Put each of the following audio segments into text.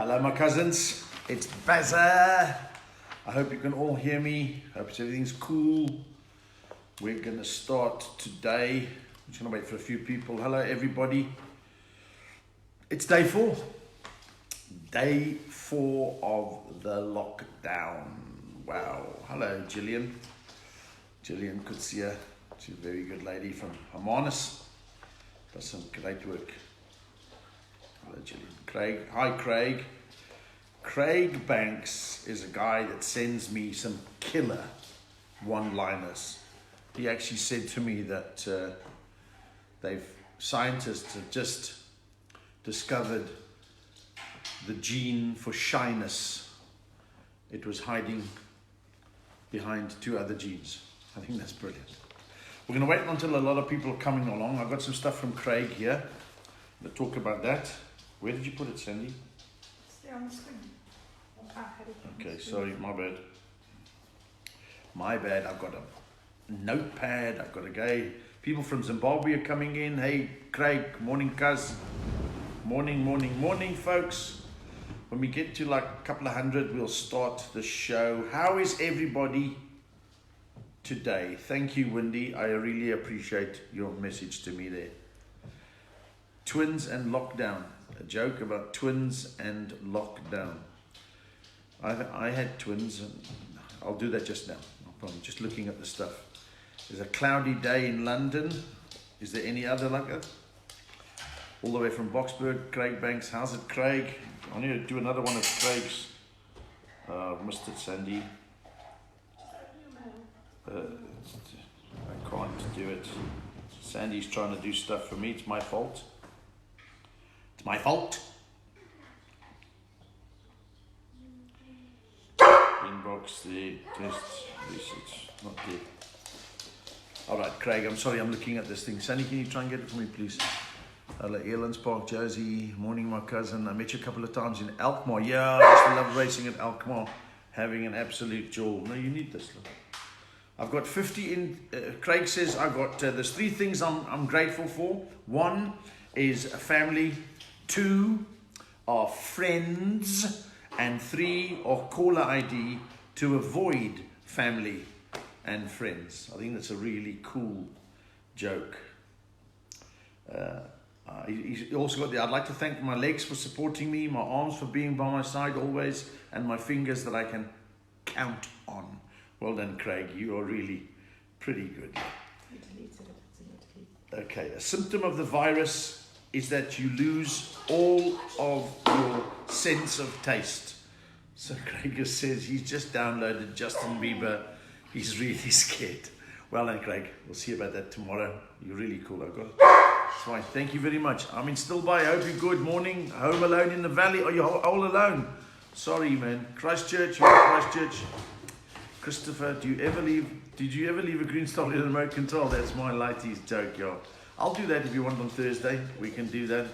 Hello my cousins, it's Bazza. I hope you can all hear me. Hope everything's cool. We're gonna start today. I'm just gonna wait for a few people. Hello everybody. It's day 4. Day 4 of the lockdown. Wow. Hello Gillian. Gillian Kutsia. She's a very good lady from Hermanus. Does some great work. Hello Gillian. Craig. Hi Craig. Craig Banks is a guy that sends me some killer one-liners. He actually said to me that scientists have just discovered the gene for shyness. It was hiding behind 2 other genes. I think that's brilliant. We're going to wait until a lot of people are coming along. I've got some stuff from Craig here. We'll talk about that. Where did you put it, Sandy? It's there on the screen. Okay, sorry, my bad. My bad. I've got a notepad. I've got a guy. People from Zimbabwe are coming in. Hey, Craig. Morning, cuz. Morning, folks. When we get to like a couple of hundred, we'll start the show. How is everybody today? Thank you, Wendy. I really appreciate your message to me there. Twins and lockdown. A joke about twins and lockdown. I had twins, and I'll do that just now. No problem. Just looking at the stuff. There's a cloudy day in London. Is there any other like that? All the way from Boxburg, Craig Banks. How's it, Craig? I need to do another one of Craig's. Missed it, Sandy. I can't do it. Sandy's trying to do stuff for me. It's my fault. It's my fault. Inbox, the test, research, not there. Alright, Craig, I'm sorry, I'm looking at this thing. Sandy, can you try and get it for me, please? Hello, Elands Park, Josie. Morning, my cousin. I met you a couple of times in Alkmaar. Yeah, I used to love racing at Alkmaar. Having an absolute jaw. No, you need this. Look. I've got 50 in. Craig says I've got, there's 3 things I'm grateful for. 1 is a family. 2 are friends. And 3 are caller ID to avoid family and friends. I think that's a really cool joke. He also got the, I'd like to thank my legs for supporting me, my arms for being by my side always, and my fingers that I can count on. Well done, Craig. You are really pretty good. Okay, a symptom of the virus is that you lose all of your sense of taste. So Craig says he's just downloaded Justin Bieber. He's really scared. Well done, Craig. We'll see about that tomorrow. You're really cool. I've got it. That's fine. Thank you very much. I'm in Stillby. Hope you're good. Morning. Home alone in the valley. Are you all alone? Sorry, man. Christchurch. You're in Christchurch. Christopher, did you ever leave a green star in a remote control? That's my lighties joke, y'all. I'll do that if you want on Thursday. We can do that.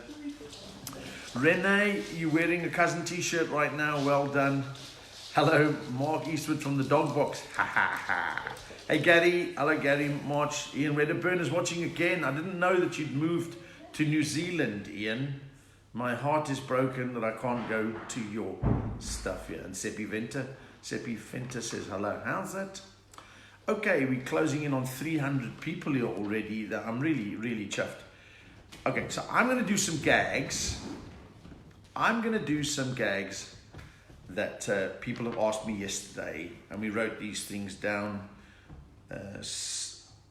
Renee, you're wearing a cousin t-shirt right now. Well done. Hello, Mark Eastwood from the dog box. Ha ha ha. Hey Gary. Hello Gary. March. Ian Wedderburn is watching again. I didn't know that you'd moved to New Zealand, Ian. My heart is broken that I can't go to your stuff here. And Seppi Venter says hello. How's that? Okay, we're closing in on 300 people here already. I'm really, really chuffed. Okay, so I'm going to do some gags. That people have asked me yesterday, and we wrote these things down.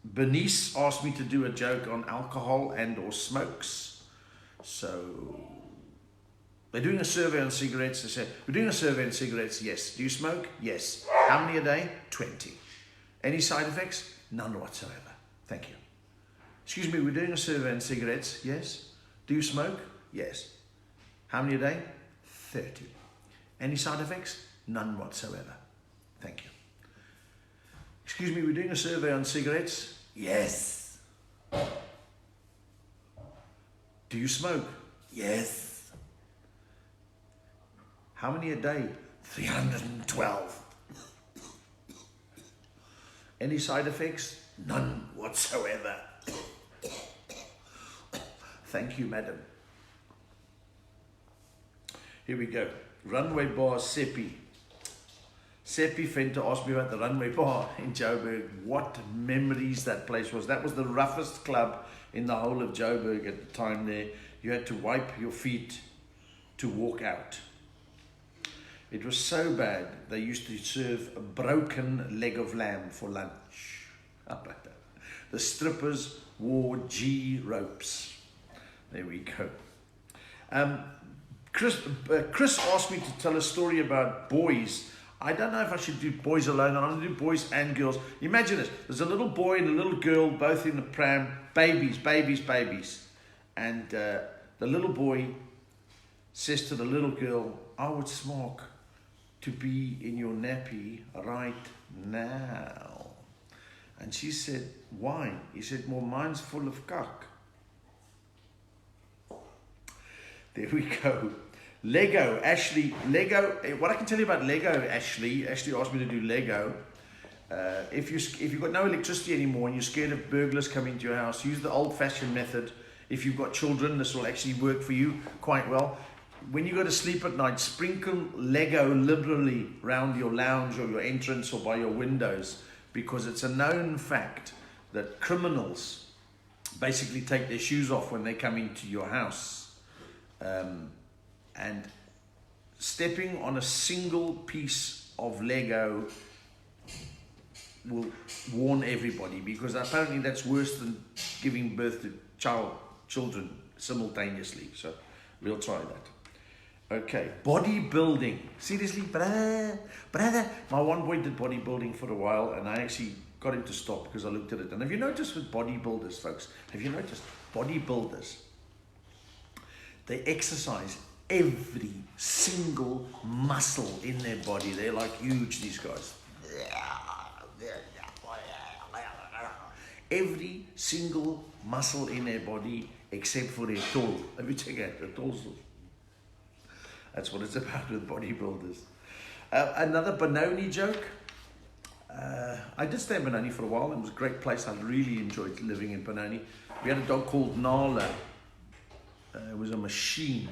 Bernice asked me to do a joke on alcohol and or smokes. So they're doing a survey on cigarettes. They said, we're doing a survey on cigarettes. Yes. Do you smoke? Yes. How many a day? 20. Any side effects? None whatsoever. Thank you. Excuse me, we're doing a survey on cigarettes. Yes. Do you smoke? Yes. How many a day? 30. Any side effects? None whatsoever. Thank you. Excuse me, we're doing a survey on cigarettes. Yes. Do you smoke? Yes. How many a day? 312. Any side effects? None whatsoever. Thank you, madam. Here we go. Runway bar Seppi. Seppi Fenter asked me about the runway bar in Joburg. What memories that place was. That was the roughest club in the whole of Joburg at the time there. You had to wipe your feet to walk out. It was so bad, they used to serve a broken leg of lamb for lunch. How about that? The strippers wore G ropes. There we go. Chris asked me to tell a story about boys. I don't know if I should do boys alone. I'm going to do boys and girls. Imagine this. There's a little boy and a little girl, both in the pram. Babies. And the little boy says to the little girl, I would smoke to be in your nappy right now. And she said, why? He said, well, mine's full of cock. There we go. Lego, Ashley, what I can tell you about Lego, Ashley asked me to do Lego. If you've got no electricity anymore and you're scared of burglars coming to your house, use the old-fashioned method. If you've got children, this will actually work for you quite well. When you go to sleep at night, sprinkle Lego liberally around your lounge or your entrance or by your windows, because it's a known fact that criminals basically take their shoes off when they come into your house. And stepping on a single piece of Lego will warn everybody, because apparently that's worse than giving birth to children simultaneously. So we'll try that. Okay, bodybuilding. Seriously, brother. My one boy did bodybuilding for a while, and I actually got him to stop because I looked at it. And have you noticed with bodybuilders, folks? Have you noticed bodybuilders? They exercise every single muscle in their body. They're like huge, these guys. Every single muscle in their body except for their toe. Let me check out their torso. That's what it's about with bodybuilders. Another Benoni joke. I did stay in Benoni for a while. It was a great place. I really enjoyed living in Benoni. We had a dog called Nala. It was a machine.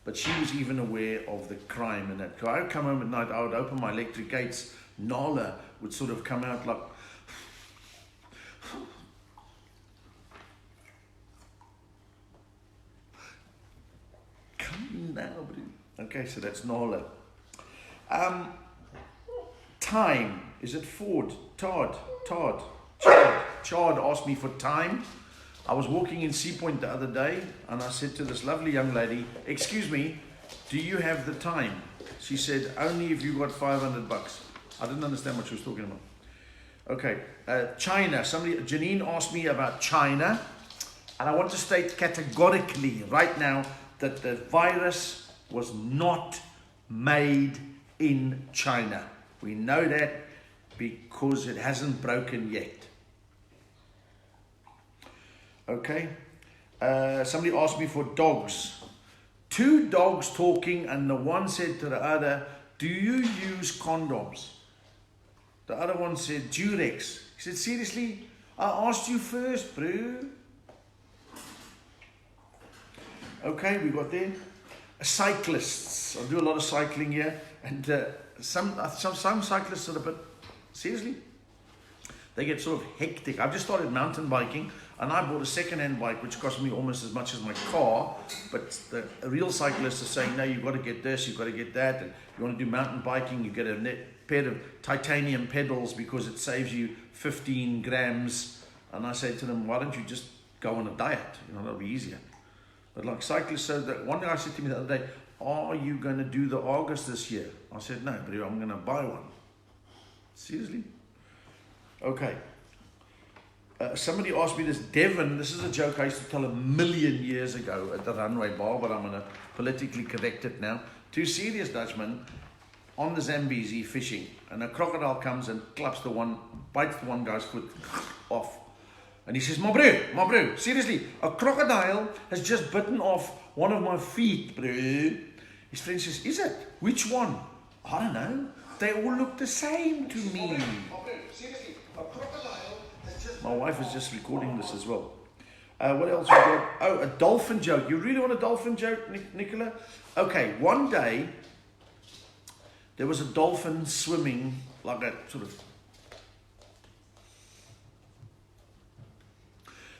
But she was even aware of the crime in that. I would come home at night, I would open my electric gates. Nala would sort of come out like... Come now, buddy. Okay, so that's Nala. Time. Is it Ford? Todd asked me for time. I was walking in Sea Point the other day, and I said to this lovely young lady, excuse me, do you have the time? She said, only if you got $500. I didn't understand what she was talking about. Okay, China. Janine asked me about China, and I want to state categorically right now that the virus was not made in China. We know that because it hasn't broken yet. Okay, somebody asked me for dogs. 2 dogs talking, and the one said to the other, do you use condoms? The other one said, Durex. He said, seriously? I asked you first, bro. Okay, we got there. Cyclists. I do a lot of cycling here, and some cyclists are a bit, seriously? They get sort of hectic. I've just started mountain biking, and I bought a second-hand bike, which cost me almost as much as my car. But the real cyclists are saying, no, you've got to get this, you've got to get that. And if you want to do mountain biking, you get a pair of titanium pedals because it saves you 15 grams. And I say to them, why don't you just go on a diet? You know, that'll be easier. But like cyclists, so that one guy said to me the other day, are you going to do the August this year? I said, no, but I'm going to buy one. Seriously? Okay. Somebody asked me this, Devon, this is a joke I used to tell 1,000,000 years ago at the runway bar, but I'm going to politically correct it now. 2 serious Dutchmen on the Zambezi fishing, and a crocodile comes and bites the one guy's foot off. And he says, my bro, seriously, a crocodile has just bitten off one of my feet, bro. His friend says, is it? Which one? I don't know. They all look the same to me. My wife is just recording this as well. What else we got? Oh, a dolphin joke. You really want a dolphin joke, Nicola? Okay, one day there was a dolphin swimming like a sort of,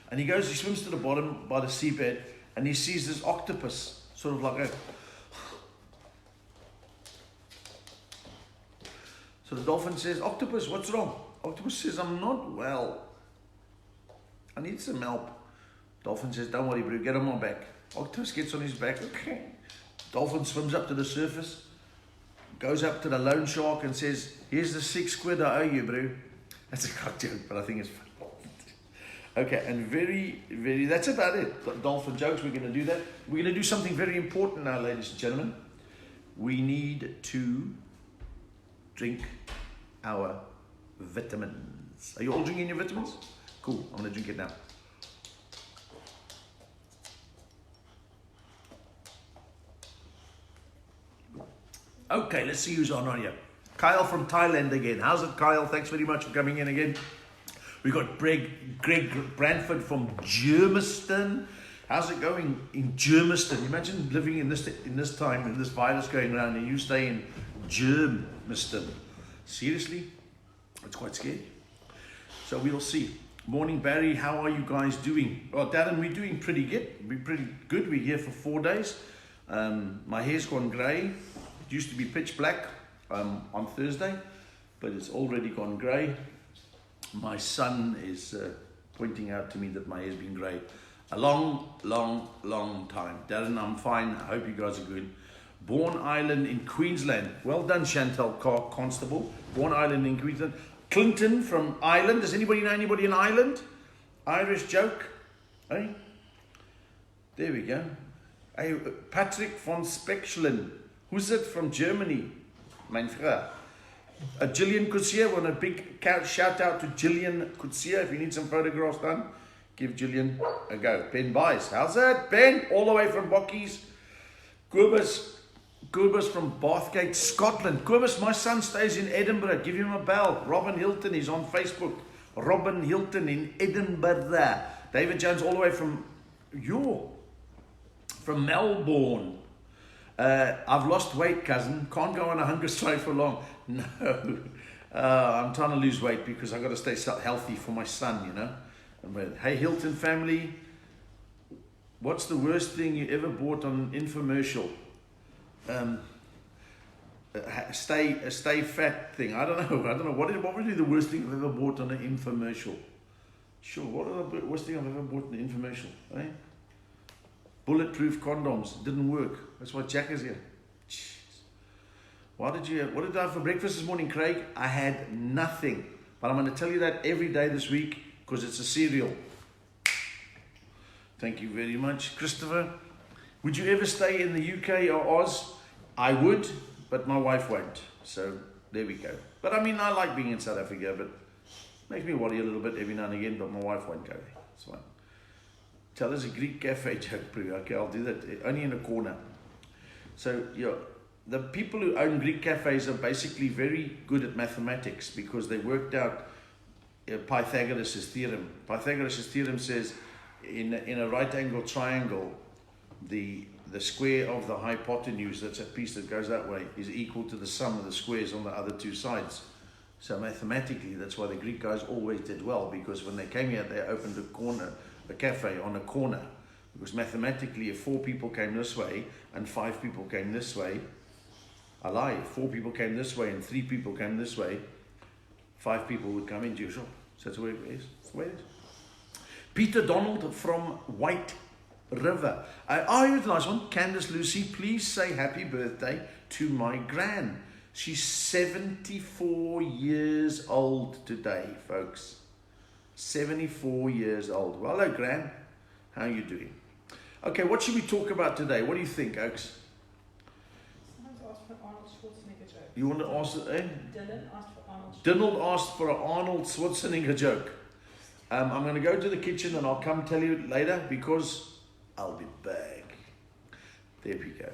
and he swims to the bottom by the seabed, and he sees this octopus, sort of like a. So the dolphin says, "Octopus, what's wrong?" Octopus says, "I'm not well. I need some help." Dolphin says, "Don't worry, bro, get on my back." Octopus gets on his back. Okay. Dolphin swims up to the surface, goes up to the loan shark and says, "Here's the 6 quid I owe you, bro." That's a cock joke, but I think it's funny. Okay, and that's about it. Dolphin jokes, we're going to do that. We're going to do something very important now, ladies and gentlemen. We need to drink our vitamins. Are you all drinking your vitamins? Cool, I'm going to drink it now. Okay, let's see who's on here. Kyle from Thailand again. How's it, Kyle? Thanks very much for coming in again. We got Greg Branford from Germiston. How's it going in Germiston? Imagine living in this time, in this virus going around, and you stay in Germiston. Seriously? It's quite scary. So we'll see. Morning, Barry. How are you guys doing? Oh, Darren, we're doing pretty good. We're here for 4 days. My hair's gone grey. It used to be pitch black on Thursday, but it's already gone grey. My son is pointing out to me that my hair's been grey a long time. Darren, I'm fine. I hope you guys are good. Bourne Island in Queensland. Well done, Chantal Constable. Bourne Island in Queensland. Clinton from Ireland. Does anybody know anybody in Ireland? Irish joke. Hey? There we go. Hey, Patrick von Spechelen. Who's it from Germany? Mein Frau. Gillian Kutsia. Want a big shout out to Gillian Kutsia. If you need some photographs done, give Gillian a go. Ben Bice. How's that? Ben, all the way from Bockies. Gurbus from Bathgate, Scotland. Gurbus, my son stays in Edinburgh. Give him a bell. Robin Hilton, he's on Facebook. Robin Hilton in Edinburgh. David Jones, all the way from Melbourne. I've lost weight, cousin. Can't go on a hunger strike for long. No. I'm trying to lose weight because I've got to stay healthy for my son, you know. Hey, Hilton family. What's the worst thing you ever bought on an infomercial? Stay fat thing. I don't know. What would be the worst thing I've ever bought on an infomercial? Sure, what are the worst thing I've ever bought in an infomercial? Eh? Bulletproof condoms. Didn't work. That's why Jack is here. Jeez. What did I have for breakfast this morning, Craig? I had nothing. But I'm going to tell you that every day this week because it's a cereal. Thank you very much. Christopher, would you ever stay in the UK or Oz? I would, but my wife won't. So there we go. But I mean, I like being in South Africa, but makes me worry a little bit every now and again, but my wife won't go there. It's fine. Tell us a Greek cafe joke, Prue. Okay, I'll do that. Only in a corner. So, yeah, the people who own Greek cafes are basically very good at mathematics because they worked out Pythagoras' theorem. Pythagoras' theorem says in a right angle triangle, the square of the hypotenuse, that's a piece that goes that way, is equal to the sum of the squares on the other two sides. So mathematically, that's why the Greek guys always did well, because when they came here, they opened a cafe on a corner. Because mathematically, if 4 people came this way and 5 people came this way, I lie, if 4 people came this way and 3 people came this way, 5 people would come into your shop. So that's the way it is. That's the way it is. Peter Donald from White River. Here's the nice one. Candace Lucy, please say happy birthday to my gran. She's 74 years old today, folks. 74 years old. Well, hello, gran. How are you doing? Okay, what should we talk about today? What do you think, Oaks? Someone's asked for Arnold Schwarzenegger joke. You want to ask it, eh? Dylan asked for Arnold Schwarzenegger. Dylan asked for an Arnold Schwarzenegger joke. I'm going to go to the kitchen and I'll come tell you later because I'll be back. There we go.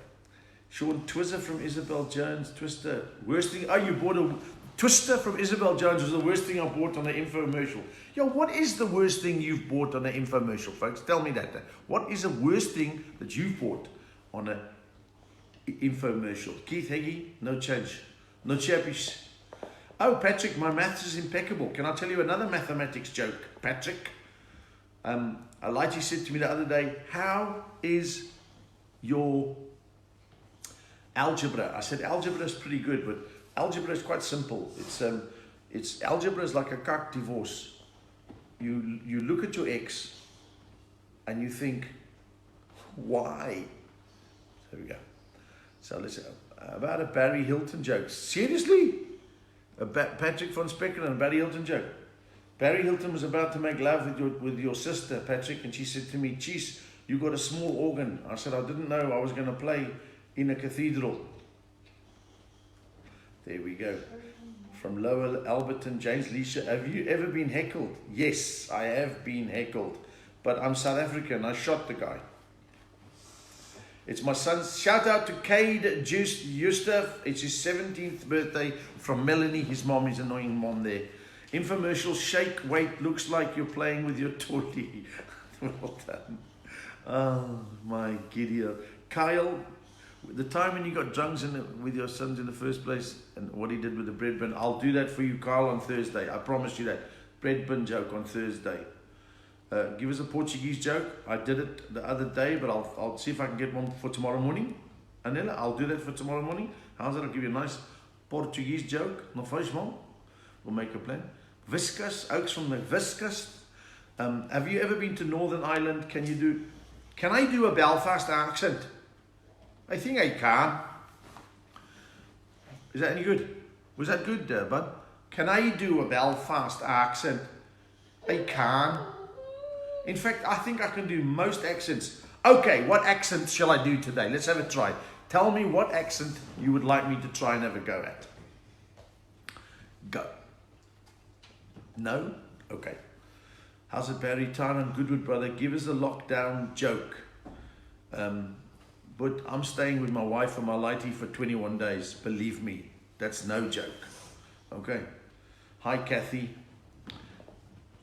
Sean Twister from Isabel Jones. Twister. Worst thing. Oh, you bought a Twister from Isabel Jones was the worst thing I bought on an infomercial. Yo, what is the worst thing you've bought on an infomercial, folks? Tell me that. What is the worst thing that you've bought on an infomercial? Keith Heggie, no change. No chappies. Oh, Patrick, my maths is impeccable. Can I tell you another mathematics joke, Patrick? A lighty said to me the other day, how is your algebra? I said, algebra is pretty good, but algebra is quite simple. It's algebra is like a kak divorce. You look at your ex and you think, why? There we go. So let's about a Barry Hilton joke. Seriously? A Patrick von Speckeren and Barry Hilton joke. Barry Hilton was about to make love with your sister, Patrick, and she said to me, "Jeez, you got a small organ." I said, "I didn't know I was going to play in a cathedral." There we go. From Lower Alberton, James Leisha. Have you ever been heckled? Yes, I have been heckled. But I'm South African. I shot the guy. It's my son's. Shout out to Cade Yustaf. It's his 17th birthday from Melanie. His mom is annoying mom there. Infomercial, shake, wait, looks like you're playing with your toy. Well done. Oh, my Gideon. Kyle, the time when you got drunks with your sons in the first place and what he did with the bread bin, I'll do that for you, Kyle, on Thursday. I promise you that. Bread bin joke on Thursday. Give us a Portuguese joke. I did it the other day, but I'll see if I can get one for tomorrow morning. Anela, I'll do that for tomorrow morning. How's that? I'll give you a nice Portuguese joke. No faz mal. We'll make a plan. Viscus, Oaks from the Viscus. Have you ever been to Northern Ireland? Can I do a Belfast accent? I think I can. Is that any good? Was that good, bud? Can I do a Belfast accent? I can. In fact, I think I can do most accents. Okay, what accent shall I do today? Let's have a try. Tell me what accent you would like me to try and have a go at. Go. No? Okay. How's it, Barry? Tyne and Goodwood, brother. Give us a lockdown joke. But I'm staying with my wife and my lighty for 21 days. Believe me, that's no joke. Okay. Hi, Kathy.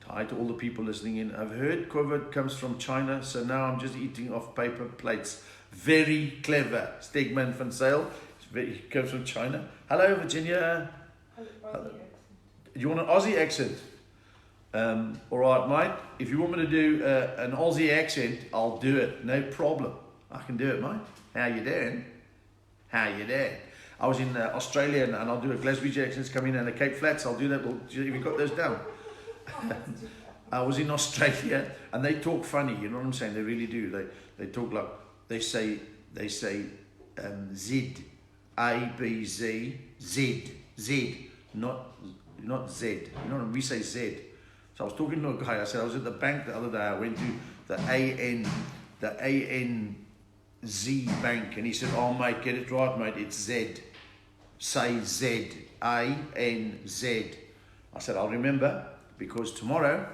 Hi to all the people listening in. I've heard COVID comes from China, so now I'm just eating off paper plates. Very clever. Stegman van Sale. It comes from China. Hello, Virginia. Hello. You want an Aussie accent? All right, mate. If you want me to do an Aussie accent, I'll do it. No problem. I can do it, mate. How you doing? How you doing? I was in Australia and I'll do a Glaswegian accent coming in and a Cape Flats. I'll do that. Have you got those down? I was in Australia and they talk funny. You know what I'm saying? They really do. They talk like they say Z, A, B, Z, Z, not Z. You know what I mean? We say Z. So I was talking to a guy. I said I was at the bank the other day. I went to the ANZ bank, and he said, "Oh mate, get it right, mate. It's Z. Say Z, ANZ." I said, "I'll remember because tomorrow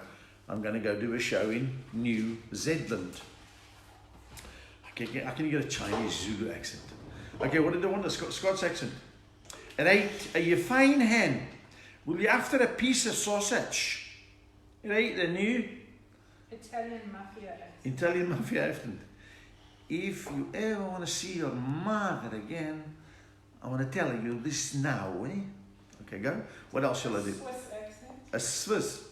I'm going to go do a show in New Zealand." I can get a Chinese Zulu accent. Okay, what did I want? A Scots accent. Right, are you fine, hen? Will you after a piece of sausage? Right, the new Italian mafia accent. Italian mafia accent. If you ever want to see your mother again, I want to tell you this now, eh? Okay, go. What else shall I do? Swiss accent. A Swiss.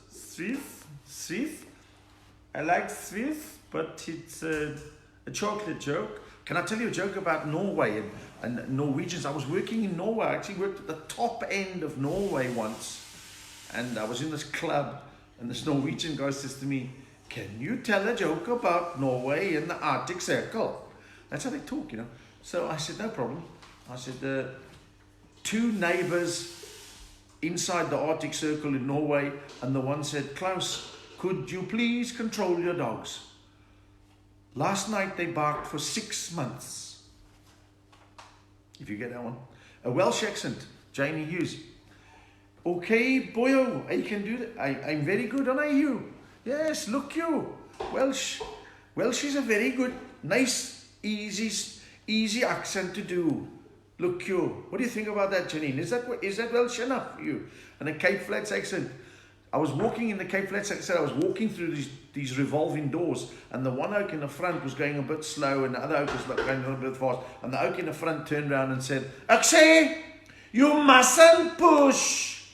I like Swiss, but it's a chocolate joke. Can I tell you a joke about Norway and Norwegians? I was working in Norway. I actually worked at the top end of Norway once, and I was in this club, and this Norwegian guy says to me, "Can you tell a joke about Norway in the Arctic Circle?" That's how they talk, you know. So I said, "No problem." I said, two neighbors inside the Arctic Circle in Norway, and the one said, "Klaus, could you please control your dogs? Last night they barked for 6 months." If you get that one. A Welsh accent, Janie Hughes. "Okay, boyo, I can do that. I'm very good, aren't I, you? Yes, look you. Welsh is a very good, nice, easy accent to do. Look you. What do you think about that, Janine? Is that Welsh enough for you? And a Cape Flats accent. I was walking in the Cape Flats accent. I was walking through these revolving doors, and the one oak in the front was going a bit slow, and the other oak was going a little bit fast. And the oak in the front turned around and said, "Akshay, you mustn't push."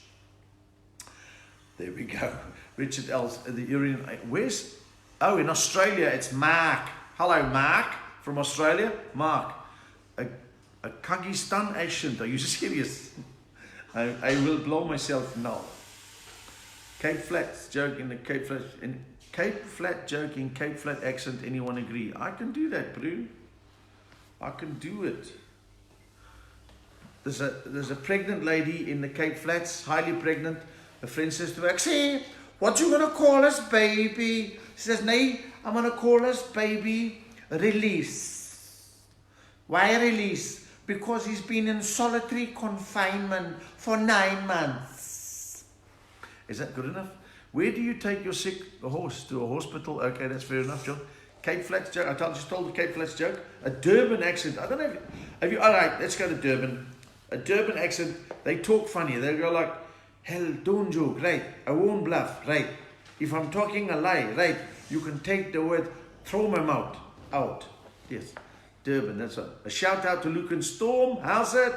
There we go. Richard Els, the Urian. Where's? Oh, in Australia, it's Mark. Hello, Mark from Australia. Mark, a Kyrgyzstan accent. Are you serious? I will blow myself now. Cape Flats joke in the Cape Flat joke in Cape Flat accent. Anyone agree? I can do that, bro. I can do it. There's a pregnant lady in the Cape Flats, highly pregnant. A friend says to her, "See, what you gonna call us, baby?" She says, "Nee, I'm gonna call us baby Release." Why Release? Because he's been in solitary confinement for 9 months. Is that good enough? Where do you take your sick horse? To a hospital? Okay, that's fair enough, John. Cape Flats joke. I just told the Cape Flats joke. A Durban accent. I don't know have you. All right, let's go to Durban. A Durban accent. They talk funny. They go like, "Hell, don't joke, right? I won't bluff, right? If I'm talking a lie, right? You can take the word, throw my mouth out." Yes, Durban. That's right. A shout out to Luke and Storm. How's it?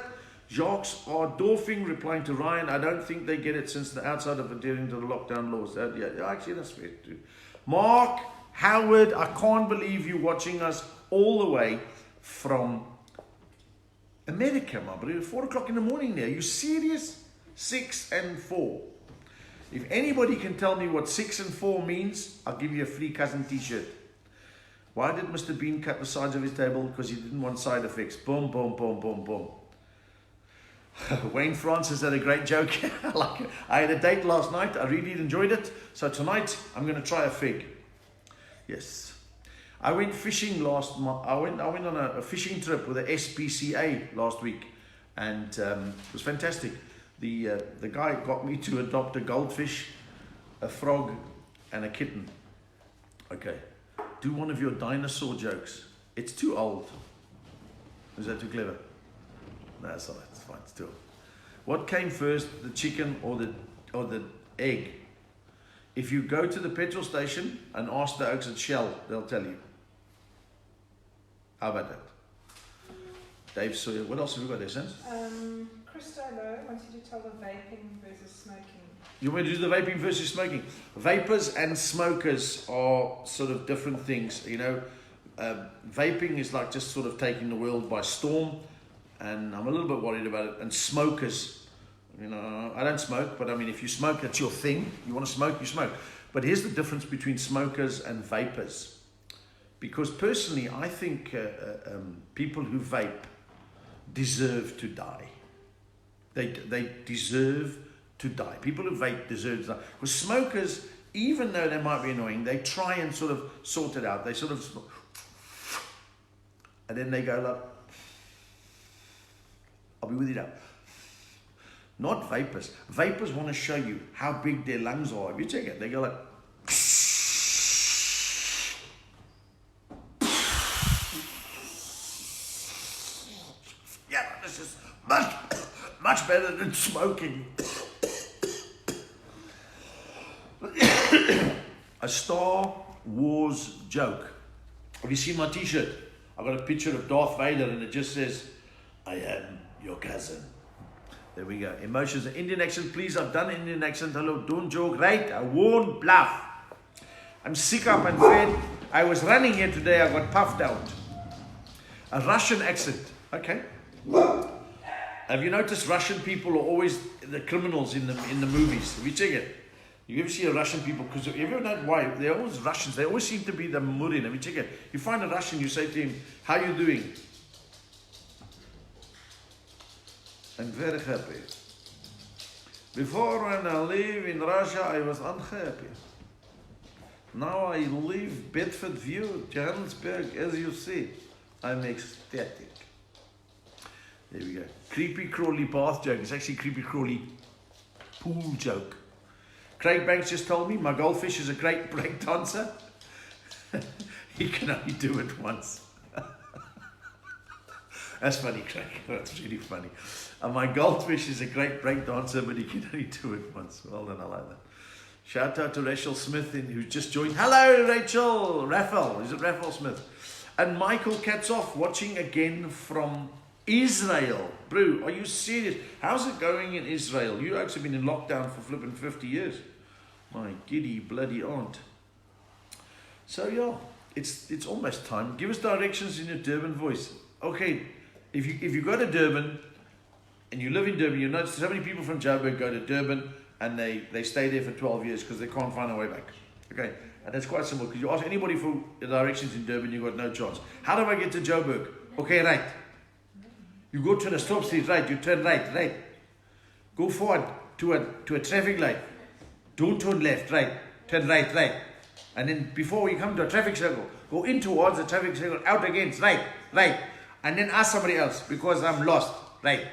Jacques are doffing, replying to Ryan. I don't think they get it since the outside of adhering to the lockdown laws. Yeah, actually, that's fair too. Mark, Howard, I can't believe you're watching us all the way from America, my brother. 4 o'clock in the morning there. Are you serious? 6 and 4. If anybody can tell me what 6 and 4 means, I'll give you a free cousin t-shirt. Why did Mr. Bean cut the sides of his table? Because he didn't want side effects. Boom, boom, boom, boom, boom. Wayne Francis had a great joke. I had a date last night. I really enjoyed it. So tonight I'm going to try a fig. Yes, I went fishing last month. I went on a fishing trip with the SPCA last week, and it was fantastic. The guy got me to adopt a goldfish, a frog, and a kitten. Okay, do one of your dinosaur jokes. It's too old. Is that too clever? No, it's all right. It's fine. It's too old. What came first, the chicken or the egg? If you go to the petrol station and ask the oaks at Shell, they'll tell you. How about that? Dave Sawyer. What else have we got there, Sans? Chris Dolo wants you to tell the vaping versus smoking. You want me to do the vaping versus smoking? Vapors and smokers are sort of different things. You know, vaping is like just sort of taking the world by storm, and I'm a little bit worried about it. And smokers, you know, I don't smoke, but I mean, if you smoke, that's your thing. You want to smoke, you smoke. But here's the difference between smokers and vapors. Because personally, I think people who vape deserve to die. They deserve to die. People who vape deserve to die. Because smokers, even though they might be annoying, they try and sort of sort it out. They sort of, and then they go like, I'll be with you now. Not vapors. Vapors want to show you how big their lungs are. If you check it, they go like, yeah, this is much better than smoking. A Star Wars joke. Have you seen my t-shirt? I've got a picture of Darth Vader and it just says, I am your cousin. There we go. Emotions. Indian accent, please. I've done Indian accent. Hello, don't joke. Right, I won't bluff. I'm sick up and fed. I was running here today. I got puffed out. A Russian accent. Okay. Have you noticed Russian people are always the criminals in the movies? Have you checked it? You ever see a Russian people? Because you ever know why? They're always Russians. They always seem to be the murin. Have you checked it? You find a Russian, you say to him, how are you doing? I'm very happy. Before when I live in Russia, I was unhappy. Now I live Bedford View, Johannesburg, as you see. I'm ecstatic. There we go. Creepy crawly bath joke. It's actually creepy crawly pool joke. Craig Banks just told me my goldfish is a great break dancer. He can only do it once. That's funny, Craig. That's really funny. And my goldfish is a great break dancer, but he can only do it once. Well done, I like that. Shout out to Rachel Smith, who's just joined. Hello, Rachel. Raphael. Is it Raphael Smith? And Michael Katzoff watching again from Israel. Bro, are you serious? How's it going in Israel? You actually been in lockdown for flipping 50 years. My giddy bloody aunt. So yeah, it's almost time. Give us directions in your Durban voice. Okay, if you go to Durban and you live in Durban, you know so many people from Joburg go to Durban and they stay there for 12 years because they can't find a way back. Okay, and that's quite simple because you ask anybody for the directions in Durban, you've got no chance. How do I get to Joburg? Okay, right. You go to the stop street, right, you turn right. Go forward to a traffic light. Don't turn left, right. Turn right. And then before you come to a traffic circle, go in towards the traffic circle, out against, right. And then ask somebody else because I'm lost, right.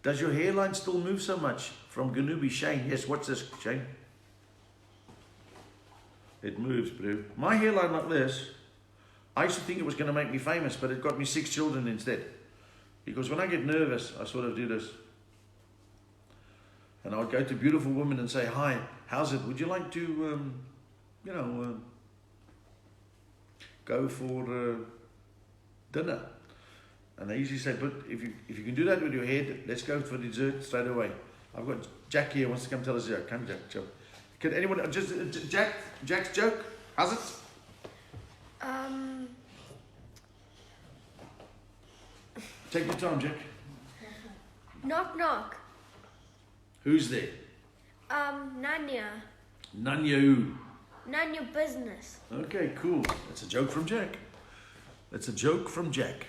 Does your hairline still move so much? From Ganubi, Shane. Yes, what's this, Shane? It moves, bro. My hairline like this, I used to think it was going to make me famous, but it got me 6 children instead. Because when I get nervous, I sort of do this. And I would go to beautiful women and say, hi, how's it? Would you like to, go for dinner? And they usually say, but if you can do that with your head, let's go for dessert straight away. I've got Jack here, wants to come tell us a joke. Come, Jack, joke. Can anyone, Jack's joke? How's it? Take your time, Jack. Knock, knock. Who's there? Nanya. Nanya who? None your business. Okay, cool. That's a joke from Jack. That's a joke from Jack.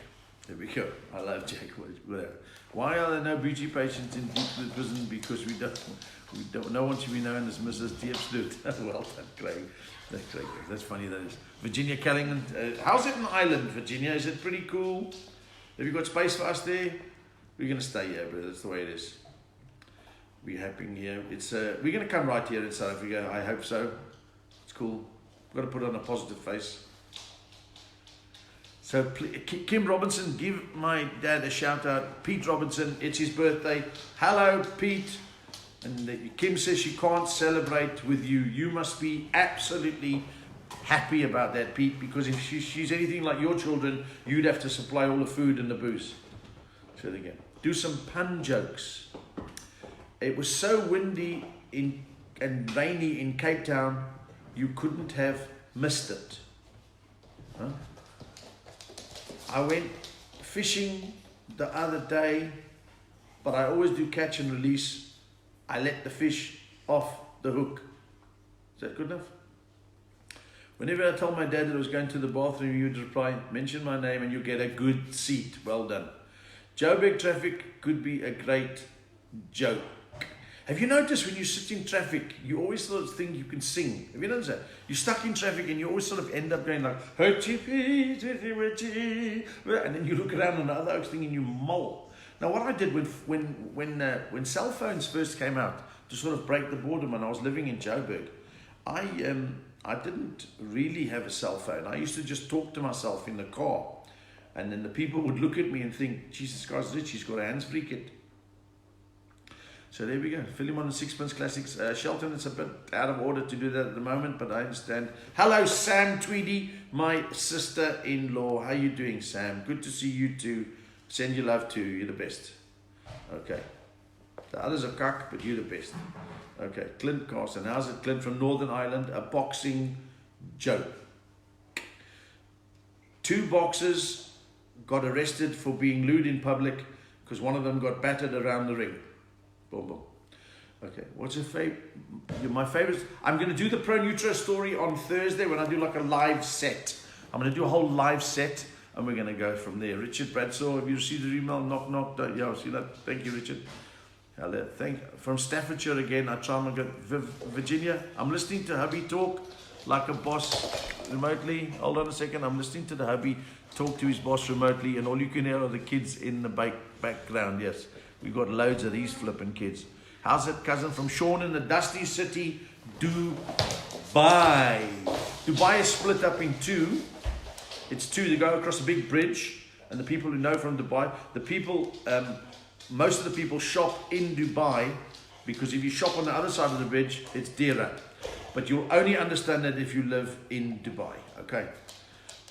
There we go. I love Jack. Whatever. Why are there no beauty patients in deep prison? Because we don't. No one should be known as Mrs. Diepsloot. Well done, Craig. That's Craig. That's funny. That is. Virginia Callington. How's it in Ireland, Virginia? Is it pretty cool? Have you got space for us there? We're gonna stay here, bro. That's the way it is. We're happy here. It's we're gonna come right here in South Africa. I hope so. It's cool. We've got to put on a positive face. So Kim Robinson, give my dad a shout out. Pete Robinson, it's his birthday. Hello, Pete. And Kim says she can't celebrate with you. You must be absolutely happy about that, Pete, because if she's anything like your children, you'd have to supply all the food and the booze. So there you go. Do some pun jokes. It was so windy and rainy in Cape Town, you couldn't have missed it. Huh? I went fishing the other day, but I always do catch and release. I let the fish off the hook. Is that good enough? Whenever I told my dad that I was going to the bathroom, he would reply, mention my name and you get a good seat. Well done. Joburg traffic could be a great joke. Have you noticed when you sit in traffic, you always sort of think you can sing? Have you noticed that? You're stuck in traffic and you always sort of end up going like, and then you look around and the other oaks thinking you mull. Now what I did when cell phones first came out to sort of break the boredom when I was living in Joburg, I didn't really have a cell phone. I used to just talk to myself in the car. And then the people would look at me and think, Jesus, this guy's rich, he's got a hands-free kit. So there we go. Philemon and Sixpence Classics. Shelton, it's a bit out of order to do that at the moment, but I understand. Hello, Sam Tweedy, my sister-in-law. How you doing, Sam? Good to see you too. Send your love to you. You're the best. Okay. The others are cuck, but you're the best. Okay. Clint Carson. How's it, Clint, from Northern Ireland? A boxing joke. 2 boxers got arrested for being lewd in public because one of them got battered around the ring. Boom, boom. Okay, what's your favorite? My favorite. I'm going to do the Pro Nutro story on Thursday when I do like a live set. I'm going to do a whole live set and we're going to go from there. Richard Bradshaw, have you received your email? Knock, knock. Yeah, see that. Thank you, Richard. Hello. From Staffordshire again. I try and go. Virginia, I'm listening to hubby talk like a boss remotely. Hold on a second. I'm listening to the hubby talk to his boss remotely and all you can hear are the kids in the background. Yes. We've got loads of these flipping kids. How's it, cousin? From Sean in the dusty city, Dubai. Dubai is split up in 2. It's 2. They go across a big bridge. and the people who know from Dubai, most of the people shop in Dubai, because if you shop on the other side of the bridge, it's dearer. But you'll only understand that if you live in Dubai. Okay.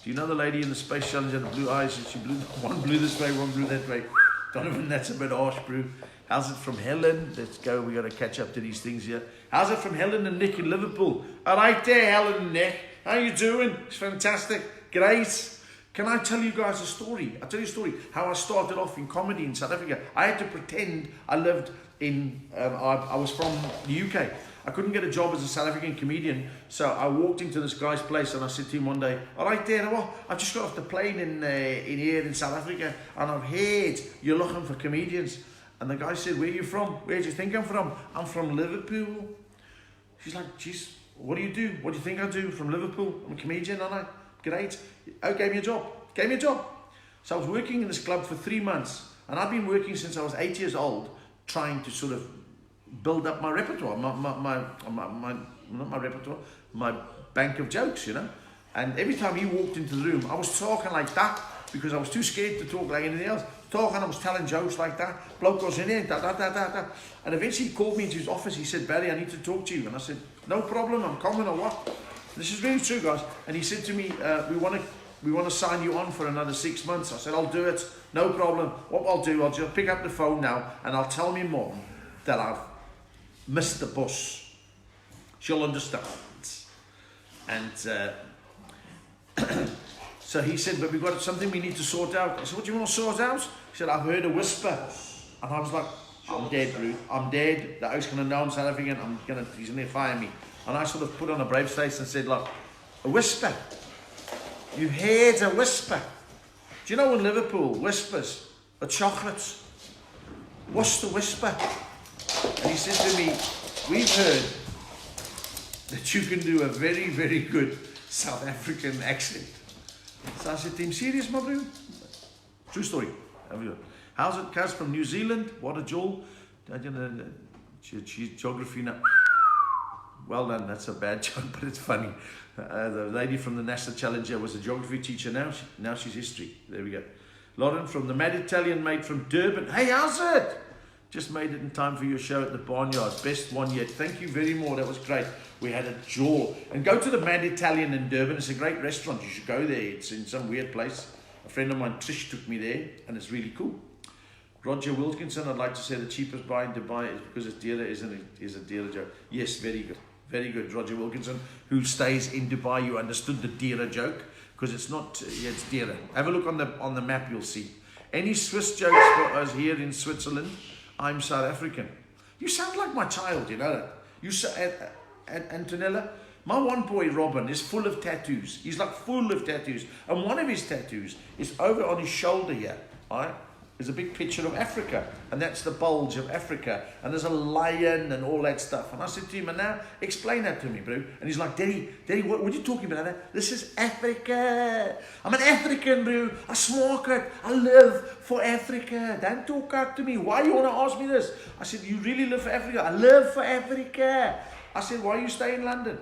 Do you know the lady in the Space Challenge had the blue eyes? And she blew, one blew this way, one blew that way. Donovan, that's a bit harsh, bro. How's it from Helen? Let's go. We got to catch up to these things here. How's it from Helen and Nick in Liverpool? All right there, Helen and Nick. How you doing? It's fantastic. Great. Can I tell you guys a story? I'll tell you a story. How I started off in comedy in South Africa. I had to pretend I lived in, I was from the UK. I couldn't get a job as a South African comedian, so I walked into this guy's place and I said to him one day, all right there, well, I've just got off the plane in here in South Africa, and I've heard you're looking for comedians. And the guy said, where are you from? Where do you think I'm from? I'm from Liverpool. She's like, geez, what do you do? What do you think I do? From Liverpool? I'm a comedian, aren't I? Great. Oh, gave me a job. Gave me a job. So I was working in this club for 3 months, and I've been working since I was 8 years old, trying to sort of build up my repertoire, not my repertoire, my bank of jokes, you know. And every time he walked into the room, I was talking like that because I was too scared to talk like anything else. Talking, I was telling jokes like that. Bloke was in there, da. And eventually he called me into his office. He said, Barry, I need to talk to you. And I said, no problem, I'm coming or what? This is really true, guys. And he said to me, we want to sign you on for another 6 months. I said, I'll do it, no problem. What I'll do, I'll just pick up the phone now and I'll tell my mom that I've missed the bus. She'll understand. And so he said, but we've got something we need to sort out. I said, what do you want to sort out? He said, I've heard a whisper. And I was like, I'm dead, Ruth. I'm dead. The house going to know I'm South African. He's going to fire me. And I sort of put on a brave face and said, look, a whisper. You heard a whisper. Do you know in Liverpool, whispers are chocolates? What's the whisper? And he said to me, we've heard that you can do a very, very good South African accent. So I said to him, serious, my bro? True story. How's it, Kaz from New Zealand? What a jewel. Geography now. Well done, that's a bad joke, but it's funny. The lady from the NASA Challenger was a geography teacher, now she's history. There we go. Lauren from the Mad Italian mate from Durban. Hey, how's it? Just made it in time for your show at the Barnyard. Best one yet. Thank you very much. That was great. We had a jaw. And go to the Mad Italian in Durban. It's a great restaurant. You should go there. It's in some weird place. A friend of mine, Trish, took me there, and it's really cool. Roger Wilkinson, I'd like to say the cheapest buy in Dubai is because it's dealer, isn't it? Is a dealer joke. Yes, very good. Very good, Roger Wilkinson, who stays in Dubai. You understood the dealer joke because it's not, it's dealer. Have a look on the map, you'll see. Any Swiss jokes for us here in Switzerland? I'm South African. You sound like my child, you know that. You Antonella, my one boy Robin is full of tattoos. He's like full of tattoos. And one of his tattoos is over on his shoulder here, all right? There's a big picture of Africa, and that's the bulge of Africa, and there's a lion and all that stuff. And I said to him, and now explain that to me, bro. And he's like, Daddy, what are you talking about? This is Africa. I'm an African, bro. I smoke it. I live for Africa. Don't talk out to me. Why you want to ask me this? I said, you really live for Africa? I live for Africa. I said, why you stay in London?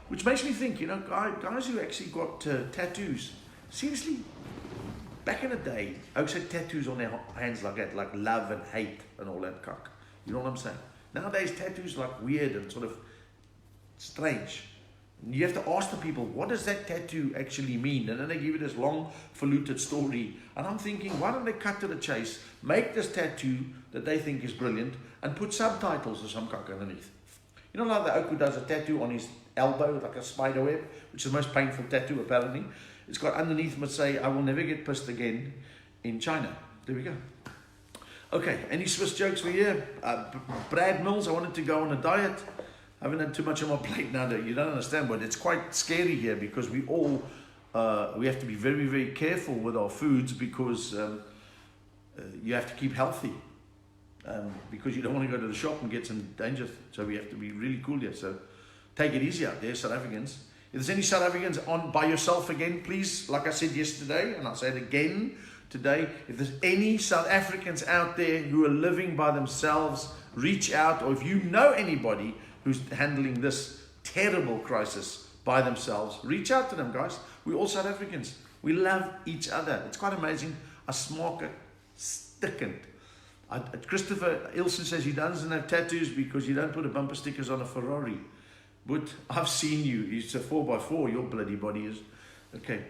Which makes me think, you know, guys who actually got tattoos, seriously, back in the day, folks had tattoos on their hands like that, like love and hate and all that cock. You know what I'm saying? Nowadays, tattoos like weird and sort of strange. And you have to ask the people, what does that tattoo actually mean? And then they give you this long, faluted story. And I'm thinking, why don't they cut to the chase, make this tattoo that they think is brilliant, and put subtitles or some cock underneath? You know, like the oak who does a tattoo on his elbow, like a spider web, which is the most painful tattoo, apparently. It's got underneath must say, I will never get pissed again in China. There we go. Okay, any Swiss jokes for you? Brad Mills, I wanted to go on a diet. I haven't had too much on my plate now. You don't understand, but it's quite scary here because we all, we have to be very, very careful with our foods because you have to keep healthy. Because you don't want to go to the shop and get some danger. So we have to be really cool here. So take it easy out there, South Africans. If there's any South Africans on by yourself again, please, like I said yesterday, and I'll say it again today, if there's any South Africans out there who are living by themselves, reach out, or if you know anybody who's handling this terrible crisis by themselves, reach out to them, guys. We're all South Africans. We love each other. It's quite amazing. I smaak it stickend. Christopher Ilson says he doesn't have tattoos because you don't put a bumper stickers on a Ferrari. But I've seen you. It's a 4x4. Your bloody body is. Okay.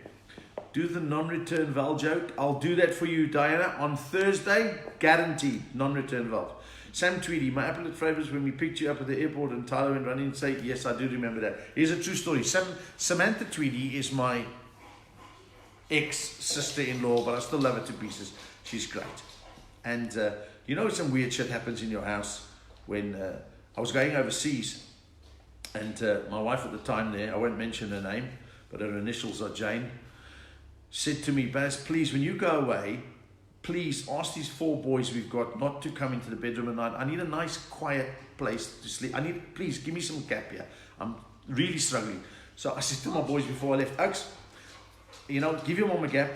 Do the non-return valve joke. I'll do that for you, Diana, on Thursday. Guaranteed. Non-return valve. Sam Tweedy, my appellate favourites when we picked you up at the airport and Tyler went running and say, yes, I do remember that. Here's a true story. Samantha Tweedy is my ex-sister-in-law, but I still love her to pieces. She's great. And you know some weird shit happens in your house when I was going overseas and my wife at the time there, I won't mention her name, but her initials are Jane, said to me, Baz, please, when you go away, please ask these 4 boys we've got not to come into the bedroom at night. I need a nice quiet place to sleep. Please give me some gap here. I'm really struggling. So I said to my boys before I left, Oaks, you know, give your mom a gap.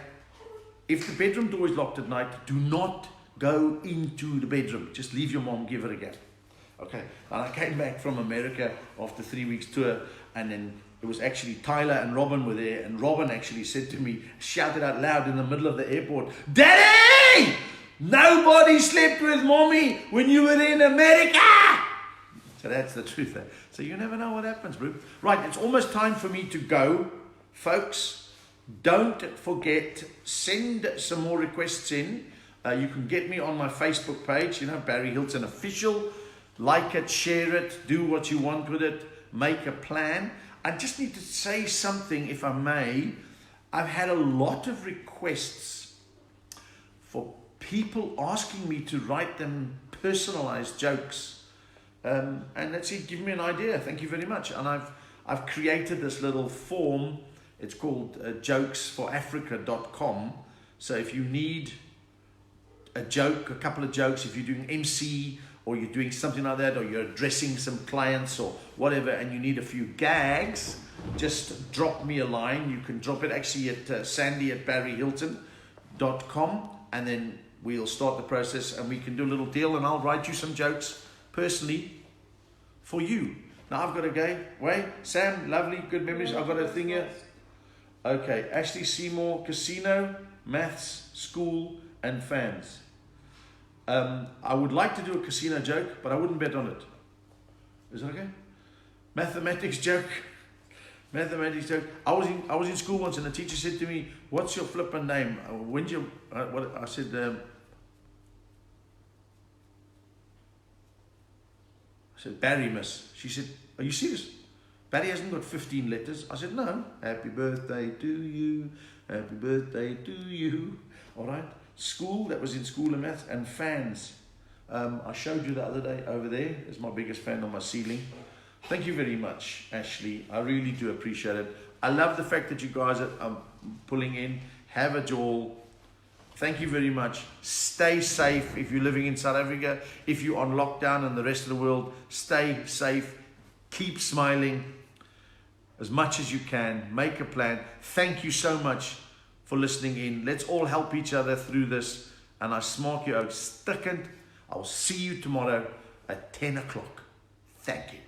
If the bedroom door is locked at night, do not go into the bedroom. Just leave your mom, give her a gap. Okay. And I came back from America after 3 weeks tour, and then it was actually Tyler and Robin were there, and Robin actually said to me, shouted out loud in the middle of the airport, Daddy! Nobody slept with mommy when you were in America! So that's the truth. So you never know what happens, bro. Right, it's almost time for me to go. Folks, don't forget, send some more requests in. You can get me on my Facebook page, you know, Barry Hilton Official. Like it, share it, do what you want with it, make a plan. I just need to say something, if I may. I've had a lot of requests for people asking me to write them personalized jokes. And that's it, give me an idea. Thank you very much. And I've created this little form. It's called jokesforafrica.com. So if you need a joke, a couple of jokes, if you're doing MC or you're doing something like that, or you're addressing some clients or whatever, and you need a few gags, just drop me a line. You can drop it actually at sandy@barryhilton.com, and then we'll start the process and we can do a little deal, and I'll write you some jokes personally for you. Now I've got to go. Wait, Sam, lovely, good memories. I've got a thing here. Okay, Ashley Seymour, casino, maths, school, and fans. I would like to do a casino joke, but I wouldn't bet on it. Is that okay? Mathematics joke. Mathematics joke. I was in school once, and the teacher said to me, "What's your flippin' name?" When's your what? I said. Barry, miss. She said, "Are you serious? Barry hasn't got 15 letters." I said, "No." Happy birthday to you. Happy birthday to you. All right. School, that was in school and maths, and fans. I showed you the other day over there. There's my biggest fan on my ceiling. Thank you very much, Ashley. I really do appreciate it. I love the fact that you guys are pulling in. Have a jaw. Thank you very much. Stay safe if you're living in South Africa. If you're on lockdown and the rest of the world, stay safe. Keep smiling as much as you can. Make a plan. Thank you so much for listening in. Let's all help each other through this. And I smaak you out stikkend. I'll see you tomorrow at 10 o'clock. Thank you.